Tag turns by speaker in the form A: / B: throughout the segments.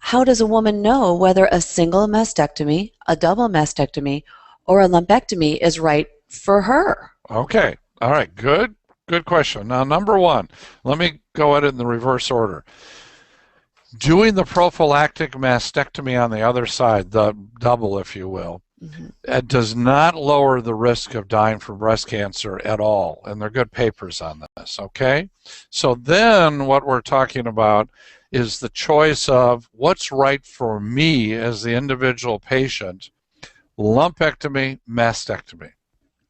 A: how does a woman know whether a single mastectomy, a double mastectomy, or a lumpectomy is right for her?
B: Okay. All right. Good. Good question. Now, number one, let me go at it in the reverse order. Doing the prophylactic mastectomy on the other side, the double, if you will, it does not lower the risk of dying from breast cancer at all. And there are good papers on this, okay? So then what we're talking about is the choice of what's right for me as the individual patient, lumpectomy, mastectomy,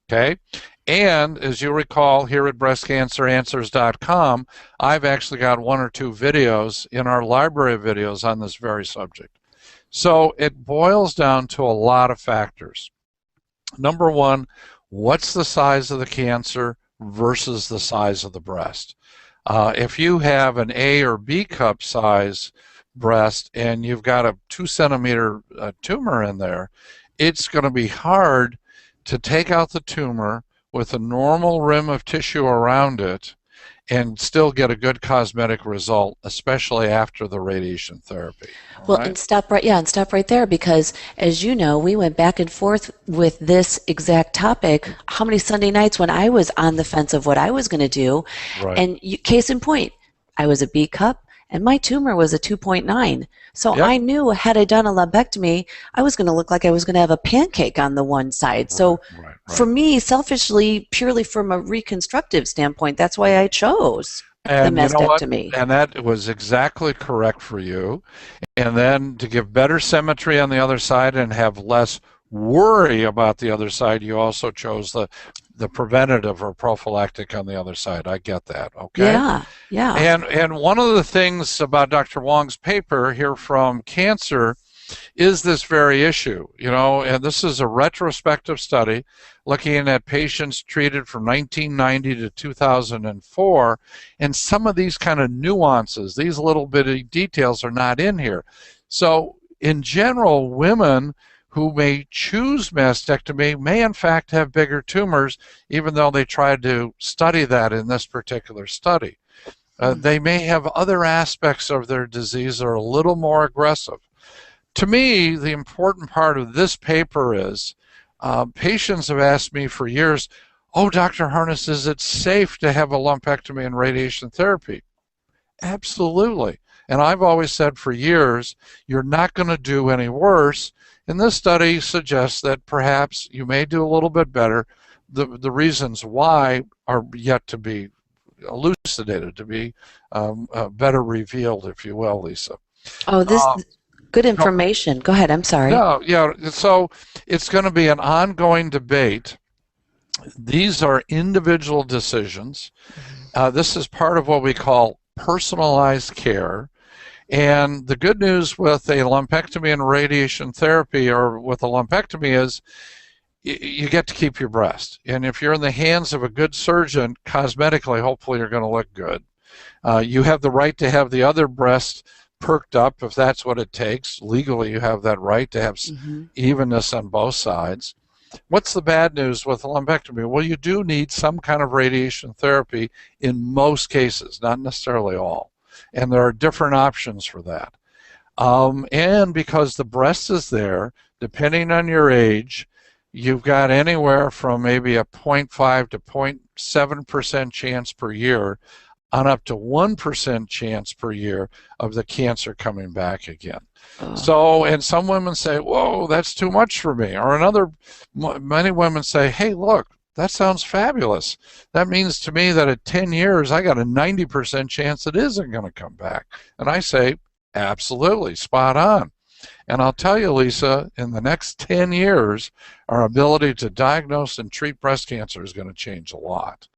B: okay? And as you recall, here at breastcanceranswers.com, I've actually got 1 or 2 videos in our library of videos on this very subject. So it boils down to a lot of factors. Number one, what's the size of the cancer versus the size of the breast? If you have an A or B cup size breast and you've got a 2-centimeter tumor in there, it's going to be hard to take out the tumor with a normal rim of tissue around it and still get a good cosmetic result, especially after the radiation therapy.
A: Well,
B: Right?
A: and stop right there, because as you know, we went back and forth with this exact topic how many Sunday nights when I was on the fence of what I was going to do.
B: Right.
A: And case in point, I was a B cup and my tumor was a 2.9. So
B: Yep.
A: I knew had I done a lumpectomy, I was going to look like I was going to have a pancake on the one side. So
B: Right.
A: for me, selfishly, purely from a reconstructive standpoint, that's why I chose the
B: And you know what?
A: mastectomy.
B: And that was exactly correct for you. And then to give better symmetry on the other side and have less worry about the other side, you also chose the preventative or prophylactic on the other side. I get that. Okay.
A: Yeah.
B: And one of the things about Dr. Wong's paper here from Cancer is this very issue, and this is a retrospective study looking at patients treated from 1990 to 2004, and some of these kind of nuances, these little bitty details are not in here. So in general, women who may choose mastectomy may in fact have bigger tumors, even though they tried to study that in this particular study. They may have other aspects of their disease that are a little more aggressive. To me, the important part of this paper is patients have asked me for years, oh, Dr. Harness, is it safe to have a lumpectomy and radiation therapy? Absolutely. And I've always said for years, you're not going to do any worse. And this study suggests that perhaps you may do a little bit better. The reasons why are yet to be elucidated, to be better revealed, if you will, Lisa.
A: Oh, this good information. Go ahead. I'm sorry.
B: No, yeah. So it's going to be an ongoing debate. These are individual decisions. This is part of what we call personalized care. And the good news with a lumpectomy and radiation therapy, or with a lumpectomy, is you get to keep your breast. And if you're in the hands of a good surgeon, cosmetically, hopefully you're going to look good. You have the right to have the other breast perked up if that's what it takes. Legally, you have that right to have evenness on both sides. What's the bad news with a lumpectomy? Well, you do need some kind of radiation therapy in most cases, not necessarily all. And there are different options for that. And because the breast is there, depending on your age, you've got anywhere from maybe a 0.5 to 0.7% chance per year on up to 1% chance per year of the cancer coming back again. So, and some women say, whoa, that's too much for me. Or many women say, hey, look, that sounds fabulous. That means to me that at 10 years, I got a 90% chance it isn't going to come back. And I say, absolutely, spot on. And I'll tell you, Lisa, in the next 10 years, our ability to diagnose and treat breast cancer is going to change a lot.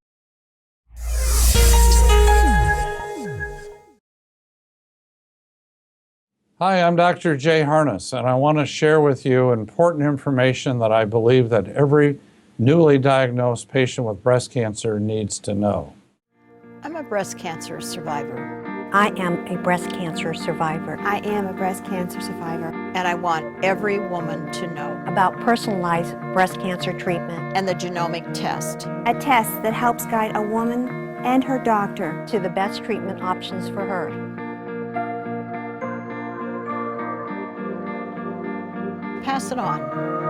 B: Hi, I'm Dr. Jay Harness, and I want to share with you important information that I believe that every newly diagnosed patient with breast cancer needs to know.
C: I'm a breast cancer survivor.
D: I am a breast cancer survivor.
E: I am a breast cancer survivor.
C: And I want every woman to know
D: about personalized breast cancer treatment
C: and the genomic test.
E: A test that helps guide a woman and her doctor
D: to the best treatment options for her.
C: pass it on.